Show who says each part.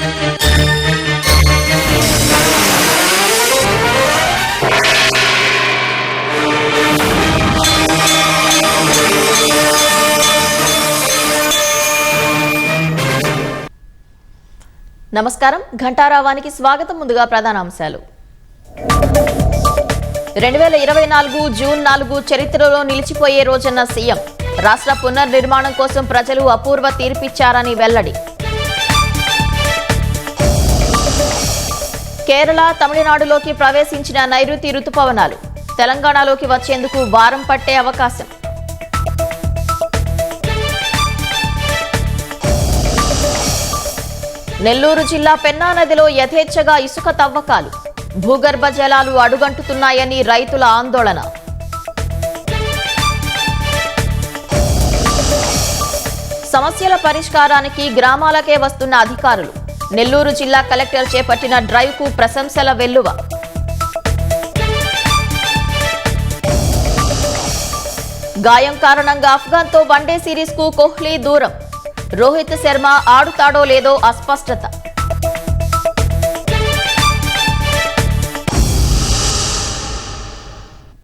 Speaker 1: నమస్కారం ఘంటారావానికి స్వాగతం. ముందుగా ప్రధానాంశాలు. 2024 జూన్ 4 చరిత్రలో నిలిచిపోయే రోజన్న సీఎం. రాష్ట్ర పునర్నిర్మాణం కోసం ప్రజలు అపూర్వ తీర్పిచ్చారని వెల్లడి. కేరళ, తమిళనాడులోకి ప్రవేశించిన నైరుతి రుతుపవనాలు తెలంగాణలోకి వచ్చేందుకు వారం పట్టే అవకాశం. నెల్లూరు జిల్లా పెన్నా నదిలో యథేచ్ఛగా ఇసుక తవ్వకాలు. భూగర్భ జలాలు అడుగంటుతున్నాయని రైతుల ఆందోళన. సమస్యల పరిష్కారానికి గ్రామాలకే వస్తున్న అధికారులు. నెల్లూరు జిల్లా కలెక్టర్ చేపట్టిన డ్రైవ్కు ప్రశంసల వెల్లువ. గాయం కారణంగా అఫ్ఘాన్తో వన్డే సిరీస్కు కోహ్లీ దూరం. రోహిత్ శర్మ ఆడుతాడో లేదో అస్పష్టత.